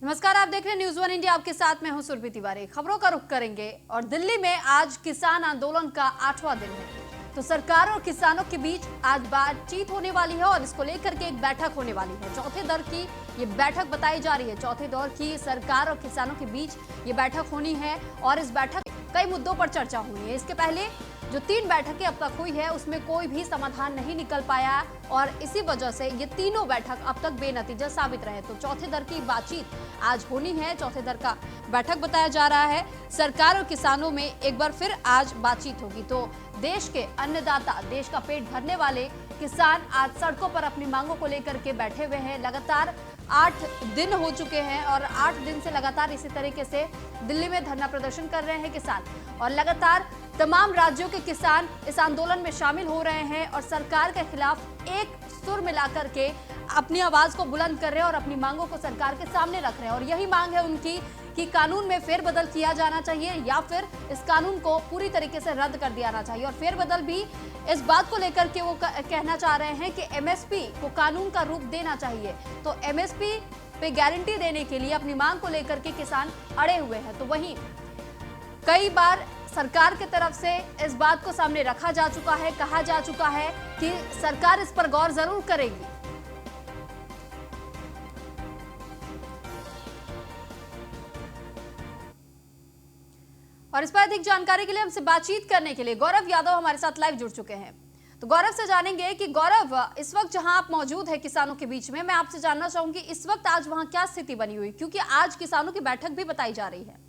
नमस्कार, आप देख रहे हैं न्यूज़ वन इंडिया। आपके साथ मैं हूं सुरभि तिवारी। खबरों का रुख करेंगे और दिल्ली में आज किसान आंदोलन का 8वां दिन है, तो सरकार और किसानों के बीच आज बातचीत होने वाली है और इसको लेकर के एक बैठक होने वाली है। चौथे दौर की ये बैठक बताई जा रही है। चौथे दौर की सरकार और किसानों के बीच ये बैठक होनी है और इस बैठक में कई मुद्दों पर चर्चा होनी है। इसके पहले जो 3 बैठकें अब तक हुई है उसमें कोई भी समाधान नहीं निकल पाया और इसी वजह से ये तीनों बैठक अब तक बेनतीजा साबित रहे। तो चौथे दर की बातचीत आज होनी है। चौथे दर का बैठक बताया जा रहा है। सरकार और किसानों में एक बार फिर आज बातचीत होगी। तो देश के अन्नदाता, देश का पेट भरने वाले किसान आज सड़कों पर अपनी मांगों को लेकर के बैठे हुए हैं। लगातार 8 दिन हो चुके हैं और 8 दिन से लगातार इसी तरीके से दिल्ली में धरना प्रदर्शन कर रहे हैं किसान और लगातार तमाम राज्यों के किसान इस आंदोलन में शामिल हो रहे हैं और सरकार के खिलाफ एक सुर मिलाकर के अपनी आवाज को बुलंद कर रहे हैं और अपनी मांगों को सरकार के सामने रख रहे हैं। और यही मांग है उनकी कि कानून में फेरबदल किया जाना चाहिए या फिर इस कानून को पूरी तरीके से रद्द कर दिया जाना चाहिए। और फेरबदल भी इस बात को लेकर के वो कहना चाह रहे हैं कि एमएसपी को कानून का रूप देना चाहिए। तो एमएसपी पे गारंटी देने के लिए अपनी मांग को लेकर के किसान अड़े हुए हैं। तो वहीं कई बार सरकार की तरफ से इस बात को सामने रखा जा चुका है, कहा जा चुका है कि सरकार इस पर गौर जरूर करेगी। और इस पर अधिक जानकारी के लिए हमसे बातचीत करने के लिए गौरव यादव हमारे साथ लाइव जुड़ चुके हैं। तो गौरव से जानेंगे कि गौरव, इस वक्त जहां आप मौजूद हैं किसानों के बीच में, मैं आपसे जानना चाहूंगी इस वक्त आज वहां क्या स्थिति बनी हुई, क्योंकि आज किसानों की बैठक भी बताई जा रही है।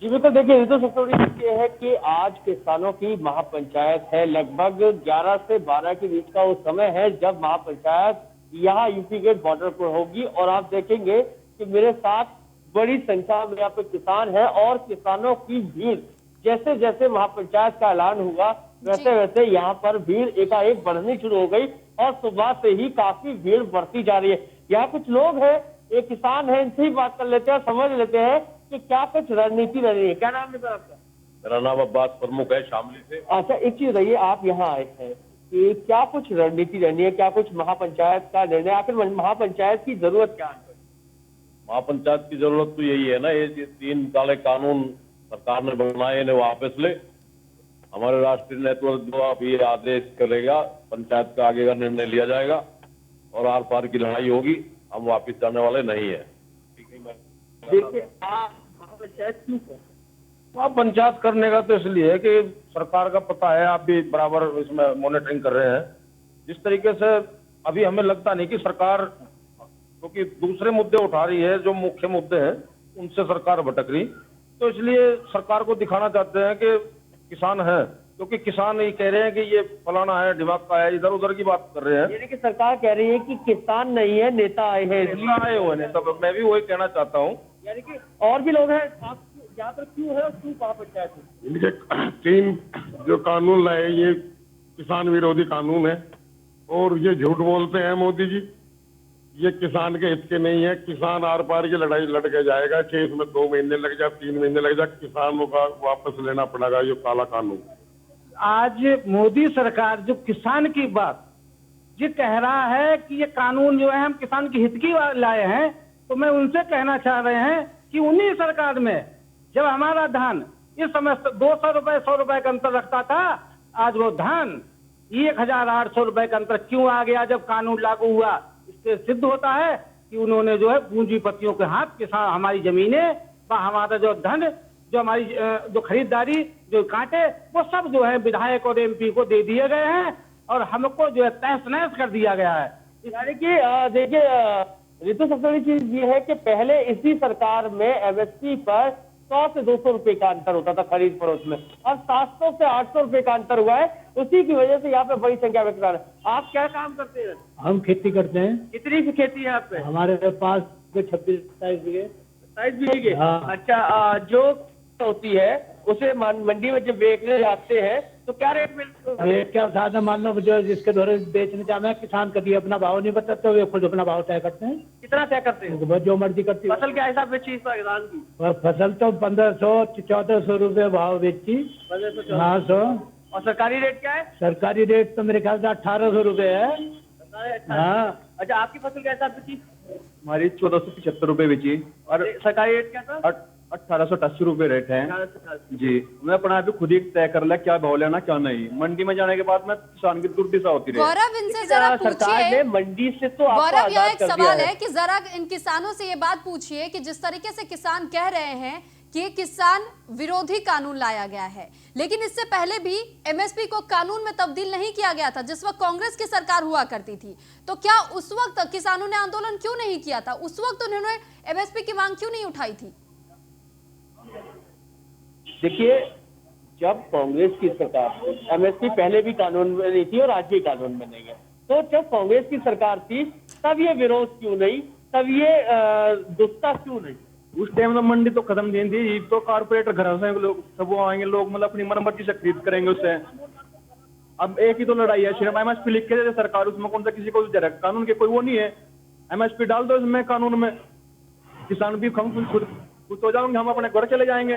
जी बिल्कुल, देखिए तो सबसे ये है कि आज किसानों की महापंचायत है। लगभग 11 से 12 के बीच का वो समय है जब महापंचायत यहाँ यूपी गेट बॉर्डर पर होगी। और आप देखेंगे कि मेरे साथ बड़ी संख्या में यहाँ पे किसान है और किसानों की भीड़ जैसे जैसे महापंचायत का ऐलान हुआ वैसे वैसे यहाँ पर भीड़ एकाएक बढ़नी शुरू हो गई और सुबह से ही काफी भीड़ बढ़ती जा रही है। यहाँ कुछ लोग हैं, एक किसान है, इनसे ही बात कर लेते हैं, समझ लेते हैं कि क्या कुछ रणनीति रह रही है। क्या नाम है सर आपका? मेरा नाम अब्बास प्रमुख है, शामली से। अच्छा, एक चीज रहिए, आप यहाँ आए हैं कि क्या कुछ रणनीति रहनी है, क्या कुछ महापंचायत का निर्णय, आखिर महापंचायत की जरूरत क्या है? महापंचायत की जरूरत तो यही है ना, ये 3 काले कानून सरकार ने बनाए, इन्हें वापस ले। हमारे राष्ट्रीय नेतृत्व जो अब ये आदेश करेगा, पंचायत का आगे का निर्णय लिया जाएगा और आर पार की लड़ाई होगी। हम वापिस जाने वाले नहीं है। देखिए, महापंचायत क्यों है? पंचायत करने का तो इसलिए है कि सरकार का पता है, आप भी बराबर इसमें मॉनिटरिंग कर रहे हैं। जिस तरीके से अभी हमें लगता नहीं कि सरकार, क्योंकि दूसरे मुद्दे उठा रही है जो मुख्य मुद्दे हैं उनसे सरकार भटक रही, तो इसलिए सरकार को दिखाना चाहते हैं कि किसान है, क्योंकि किसान ये कह रहे हैं कि ये फलाना है, दिमाग का है, इधर उधर की बात कर रहे हैं। यानी कि सरकार कह रही है कि किसान नहीं है, नेता आए हैं, नेता आए हुए हैं। तब मैं भी वही कहना चाहता हूँ। यानी कि और भी लोग हैं। आप यहाँ पर क्यों है और क्यों महापंचायत है? इनके 3 जो कानून लाए ये किसान विरोधी कानून है और ये झूठ बोलते हैं मोदी जी। ये किसान के हित के नहीं है। किसान आर पार की लड़ाई लड़ के जाएगा, चाहे इसमें 2 महीने लग जाए, 3 महीने लग जाए, किसानों का वापस लेना पड़ेगा ये काला कानून। आज मोदी सरकार जो किसान की बात ये कह रहा है कि ये कानून जो है हम किसान के हित की लाए हैं, तो मैं उनसे कहना चाह रहे हैं कि उन्हीं सरकार में जब हमारा धान इस समय 200 रुपए 100 रुपए का अंतर रखता था, आज वो धान 1800 रुपए का अंतर क्यों आ गया जब कानून लागू हुआ? इससे सिद्ध होता है कि उन्होंने जो है पूंजीपतियों के हाथ किसान हमारी जमीनें व हमारा जो धन, जो हमारी जो खरीदारी, जो कांटे, वो सब जो है विधायक और एमपी को दे दिए गए हैं और हमको जो है तहस नहस कर दिया गया है। यानी कि देखिए ऋतु, सबसे बड़ी चीज ये है कि पहले इसी सरकार में एमएसपी पर 100 से 200 रुपए का अंतर होता था खरीद फरोख्त में, और 700 से 800 रुपए का अंतर हुआ है। उसी की वजह से यहाँ पे बड़ी संख्या में किसान है। आप क्या काम करते हैं? हम खेती करते हैं। कितनी की खेती है आप पे? हमारे पास 26-27 बीघे। 27 बीघे? हाँ। अच्छा, जो होती है उसे मंडी में जब बेचने जाते हैं तो क्या रेट मिलता है? रेट क्या साधन, मान लो जो जिसके द्वारा बेचने जाना है, किसान कभी अपना भाव नहीं बताते, वे खुद अपना भाव तय करते हैं। कितना तय करते हैं? जो मर्जी करती है। फसल क्या हिसाब बेची इस बार किसान की? फसल तो 1500-1400 रुपए भाव बेची। 1500। और सरकारी रेट क्या है? सरकारी रेट तो मेरे ख्याल से 1800 रुपए है। हाँ, अच्छा, आपकी फसल कैसे आप बेची? हमारी 1475 रुपए बेची और सरकारी रेट क्या था? 1888 रुपए रेट है जी। मैं अपना अभी खुद ही तय कर लिया क्या भाव लेना क्या नहीं। मंडी में जाने के बाद में किसान की दुर्दशा होती रही। गौरव, इनसे जरा सरकार ने पूछिए। मंडी से तो आपको गौरव, यहाँ आजाद एक कर दिया सवाल है। है कि जरा इन किसानों से ये बात पूछिए कि जिस तरीके से किसान कह रहे हैं कि ये किसान विरोधी कानून लाया गया है, लेकिन इससे पहले भी एमएसपी को कानून में तब्दील नहीं किया गया था जिस वक्त कांग्रेस की सरकार हुआ करती थी। तो क्या उस वक्त किसानों ने आंदोलन क्यों नहीं किया था? उस वक्त उन्होंने एमएसपी की मांग क्यों नहीं उठाई थी? देखिए, जब कांग्रेस की सरकार थी, एमएसपी पहले भी कानून में नहीं थी और आज भी कानून में नहीं है। तो जब कांग्रेस की सरकार थी तब ये विरोध क्यों नहीं, तब ये दुष्टा क्यों नहीं? उस टाइम तो मंडी तो खत्म नहीं थी, तो कारपोरेटर घर से लोग सब आएंगे, लोग मतलब अपनी मनमर्जी से खरीद करेंगे उससे। अब एक ही तो लड़ाई है, सिर्फ एमएसपी लिख के दे सरकार, उसमें कौन सा किसी को कानून के कोई वो नहीं है। एमएसपी डाल दो इसमें कानून में, किसान भी खुद खुश हो जाएंगे, हम अपने घर चले जाएंगे।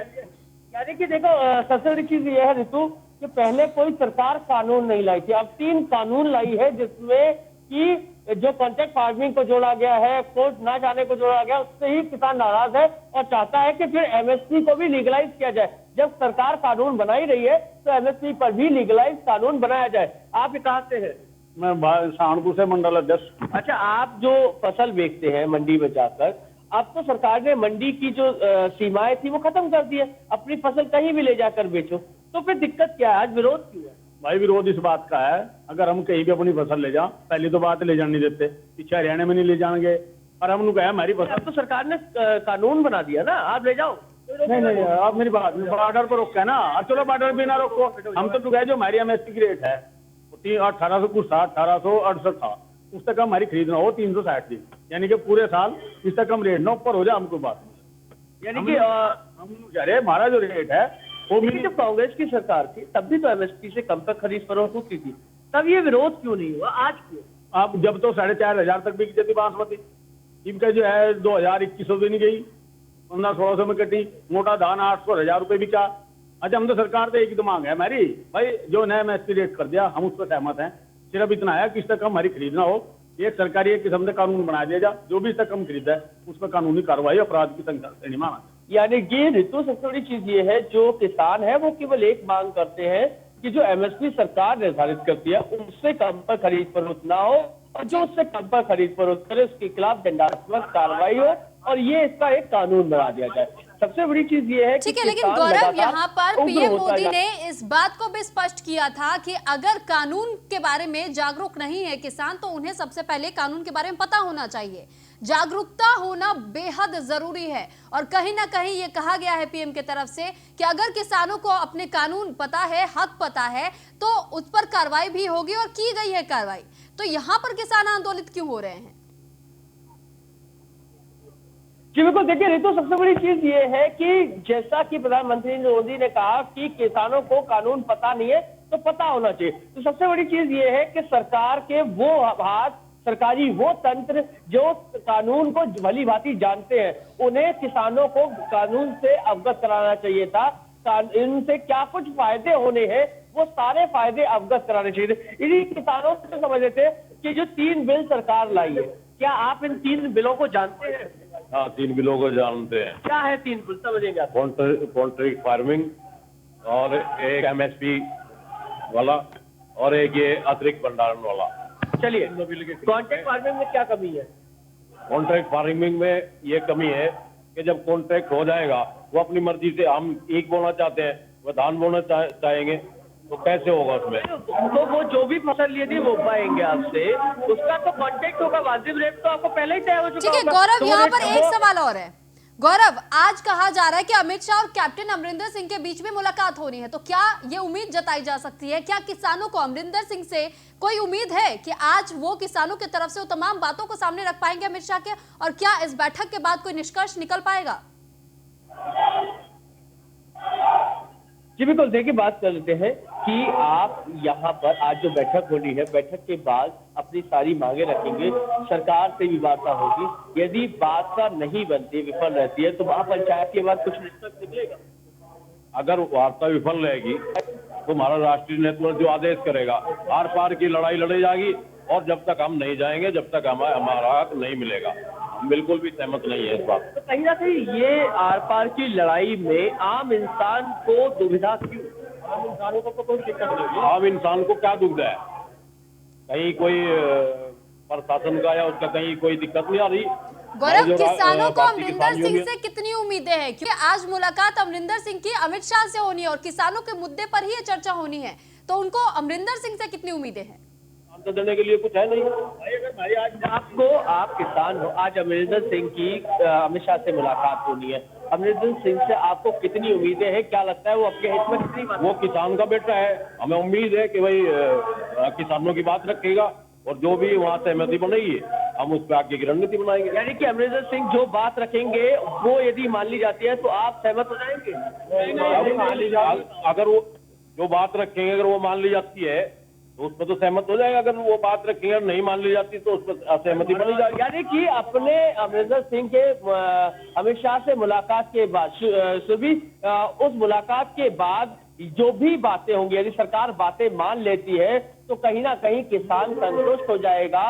यानी कि देखो, सबसे बड़ी चीज ये है ऋतु कि पहले कोई सरकार कानून नहीं लाई थी, अब 3 कानून लाई है जिसमें कि जो कॉन्ट्रैक्ट फार्मिंग को जोड़ा गया है, कोर्ट ना जाने को जोड़ा गया, उससे ही किसान नाराज है और चाहता है कि फिर एमएसपी को भी लीगलाइज किया जाए। जब सरकार कानून बना ही रही है तो एमएसपी पर भी लीगलाइज कानून बनाया जाए। आप कहाँ से हैं? मैं सहारनपुर से मंडल अध्यक्ष। अच्छा, आप जो फसल बेचते हैं मंडी में जाकर, अब तो सरकार ने मंडी की जो सीमाएं थी वो खत्म कर दी है, अपनी फसल कहीं भी ले जाकर बेचो, तो फिर दिक्कत क्या है? आज विरोध क्यों है? भाई विरोध इस बात का है, अगर हम कहीं भी अपनी फसल ले जाओ, पहली तो बात ले जाने नहीं देते, पीछे हरियाणा में नहीं ले जाएंगे, और हम लोग कहा हमारी फसल। अब तो सरकार ने कानून बना दिया ना, आप ले जाओ। नहीं, आप मेरी बात, बॉर्डर पर रोका है ना, अब चलो बॉर्डर भी ना रोको, हम तो गए जो हमारी एमएसपी की रेट है 1868 था, उस तक हमारी खरीदना हो 360 दिन, यानी कि पूरे साल इस तक हम रेट ना ऊपर हो जाए हमको बात। यानी कि हम अरे हमारा जो रेट है वो भी जब कांग्रेस की सरकार थी तब भी तो एमएसपी से कम तक खरीद फरोख्त होती थी, तब ये विरोध क्यों नहीं हुआ? आज क्यों? आप जब तो 4500 तक बिक जाती बासमती, इनका जो है 2000-2100 भी नहीं गई, 1500-1600 में कटी। मोटा धान 800-1000 बिका। अच्छा, हम तो सरकार से एक ही तो मांग है हमारी, भाई जो नया एमएसपी रेट कर दिया हम उस पर सहमत हैं, सिर्फ इतना है कि इस तक हमारी खरीदना हो, एक सरकारी एक किस्म से कानून बना दिया जा, जो भी इस तक हम खरीदा है उस पर कानूनी कार्रवाई अपराध की संख्या से नहीं माना। यानी कि ऋतु, सबसे बड़ी चीज ये है, जो किसान है वो केवल एक मांग करते हैं कि जो एमएसपी सरकार निर्धारित करती है उससे कम पर खरीद फरोख्त ना हो, और जो उससे कम पर खरीद फरोख्त करे उसके खिलाफ दंडात्मक कार्रवाई हो, और ये इसका एक कानून बना दिया जाए। सबसे बड़ी चीज ये है। ठीक है, लेकिन गौरव, यहाँ पर पीएम मोदी ने इस बात को भी स्पष्ट किया था कि अगर कानून के बारे में जागरूक नहीं है किसान, तो उन्हें सबसे पहले कानून के बारे में पता होना चाहिए। जागरूकता होना बेहद जरूरी है, और कहीं ना कहीं ये कहा गया है पीएम की तरफ से कि अगर किसानों को अपने कानून पता है, हक पता है, तो उस पर कार्रवाई भी होगी, और की गई है कार्रवाई। तो यहाँ पर किसान आंदोलित क्यों हो रहे हैं? जी बिल्कुल, देखिए ऋतु, सबसे बड़ी चीज ये है कि जैसा कि प्रधानमंत्री मोदी ने कहा कि किसानों को कानून पता नहीं है तो पता होना चाहिए, तो सबसे बड़ी चीज ये है कि सरकार के वो हाथ, सरकारी वो तंत्र जो कानून को भली भांति जानते हैं, उन्हें किसानों को कानून से अवगत कराना चाहिए था। इनसे क्या कुछ फायदे होने हैं वो सारे फायदे अवगत कराने चाहिए। इन्हीं किसानों से समझ लेते कि जो 3 बिल सरकार लाई है, क्या आप इन 3 बिलों को जानते हैं? हाँ, 3 बिलों को जानते हैं। क्या है 3 बिल, समझेंगे आप? कॉन्ट्रैक्ट फार्मिंग, और एक एमएसपी वाला, और एक ये अतिरिक्त भंडारण वाला। चलिए, कॉन्ट्रैक्ट फार्मिंग में क्या कमी है? कॉन्ट्रैक्ट फार्मिंग में ये कमी है कि जब कॉन्ट्रैक्ट हो जाएगा, वो अपनी मर्जी से, हम एक बोना चाहते हैं वो धान बोना चाहेंगे, तो कैसे होगा उसमें? तो वो जो भी फसल यदि वो पाएंगे आपसे, उसका तो कॉन्ट्रैक्ट होगा, वाजिब रेट तो आपको पहले ही तय हो चुका ठीक है होगा। गौरव, तो यहाँ पर एक सवाल और है। गौरव, आज कहा जा रहा है कि अमित शाह और कैप्टन अमरिंदर सिंह के बीच में मुलाकात होनी है, तो क्या ये उम्मीद जताई जा सकती है, क्या किसानों को अमरिंदर सिंह से कोई उम्मीद है कि आज वो किसानों की तरफ से वो तमाम बातों को सामने रख पाएंगे अमित शाह के, और क्या इस बैठक के बाद कोई निष्कर्ष निकल पाएगा? जी बिल्कुल, देखिए बात कर लेते हैं कि आप यहाँ पर आज जो बैठक होनी है, बैठक के बाद अपनी सारी मांगे रखेंगे, सरकार से भी वार्ता होगी, यदि वार्ता नहीं बनती, विफल रहती है, तो महापंचायत के बाद कुछ निष्कर्ष निकलेगा। अगर वार्ता विफल रहेगी तो हमारा राष्ट्रीय नेतृत्व जो आदेश करेगा, आर पार की लड़ाई लड़ी जाएगी, और जब तक हम नहीं जाएंगे, जब तक हमारा हक नहीं मिलेगा। हम बिल्कुल भी सहमत नहीं है इस बात। तो कहीं ना कहीं ये आर पार की लड़ाई में आम इंसान को दुविधा क्यों? आम इंसानों को तो कोई दिक्कत नहीं है। आम इंसान को क्या दुविधा है? कहीं कोई प्रशासन का या उसका कहीं कोई दिक्कत नहीं आ रही। गौरव, जो किसानों को भारतीय अमरिंदर किसान सिंह यूनियन- से कितनी उम्मीदें हैं? क्योंकि आज मुलाकात अमरिंदर सिंह की अमित शाह से होनी है और किसानों के मुद्दे पर ही ये चर्चा होनी है, तो उनको अमरिंदर सिंह से कितनी उम्मीदें हैं? आंसर देने के लिए कुछ है नहीं। भाई अगर भाई आज आपको, आप किसान हो, आज अमरिंदर सिंह की अमित शाह से मुलाकात होनी है, अमरिंदर सिंह से आपको कितनी उम्मीदें हैं? क्या लगता है वो आपके हित में कितनी मानते हैं? वो किसान का बेटा है, हमें उम्मीद है कि भाई किसानों की बात रखेगा और जो भी वहाँ सहमति बनेगी हम उस पर आगे की रणनीति बनाएंगे। यानी कि अमरिंदर सिंह जो बात रखेंगे वो यदि मान ली जाती है तो आप सहमत हो जाएंगे? अगर वो जो बात रखेंगे अगर वो मान ली जाती है तो उस पर तो सहमत हो जाएगा। अगर वो बात रखेंगे और नहीं मान ली जाती तो उस पर असहमति बनी जाएगी। यानी कि अपने अमरिंदर सिंह के अमित शाह से मुलाकात के बाद सुबी उस मुलाकात के बाद जो भी बातें होंगी, यदि सरकार बातें मान लेती है तो कहीं ना कहीं किसान संतुष्ट हो जाएगा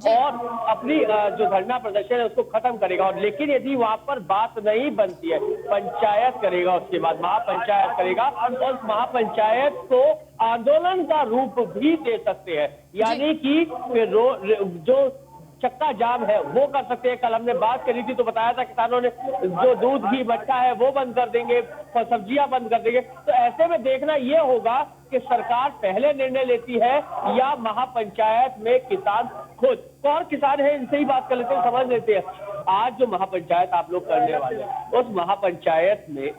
और अपनी जो धरना प्रदर्शन है उसको खत्म करेगा। और लेकिन यदि वहां पर बात नहीं बनती है, पंचायत करेगा, उसके बाद महापंचायत करेगा और उस महापंचायत को आंदोलन का रूप भी दे सकते हैं। यानी कि फिर जो चक्का जाम है वो कर सकते हैं। कल हमने बात करी थी तो बताया था किसानों ने जो दूध घी मट्ठा है वो बंद कर देंगे, सब्जियां बंद कर देंगे। तो ऐसे में देखना ये होगा कि सरकार पहले निर्णय लेती है या महापंचायत में किसान खुद, और किसान है इनसे ही बात कर लेते हैं, समझ लेते हैं। आज जो महापंचायत आप लोग करने वाले हैं उस महापंचायत में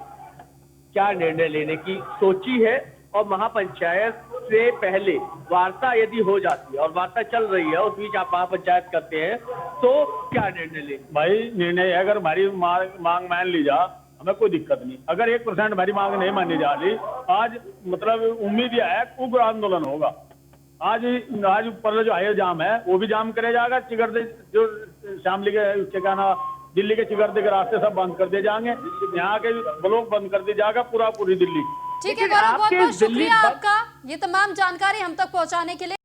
क्या निर्णय लेने की सोची है? और महापंचायत से पहले वार्ता यदि हो जाती है और वार्ता चल रही है उस बीच आप महापंचायत करते हैं तो क्या निर्णय लेंगे? भाई निर्णय अगर हमारी मांग मान ली जा, हमें कोई दिक्कत नहीं। अगर 1% हमारी मांग नहीं मानी जा रही, आज मतलब उम्मीद यह है उग्र आंदोलन होगा। आज ऊपर जो हाईवे जाम है वो भी जाम करे जाएगा। चिगरदे जो शामली के क्या ना दिल्ली के चिगरदे के रास्ते सब बंद कर दिए जाएंगे, यहाँ के ब्लॉक बंद कर दिया जाएगा पूरी दिल्ली। ठीक है गौरव, बहुत बहुत शुक्रिया आपका ये तमाम जानकारी हम तक पहुंचाने के लिए।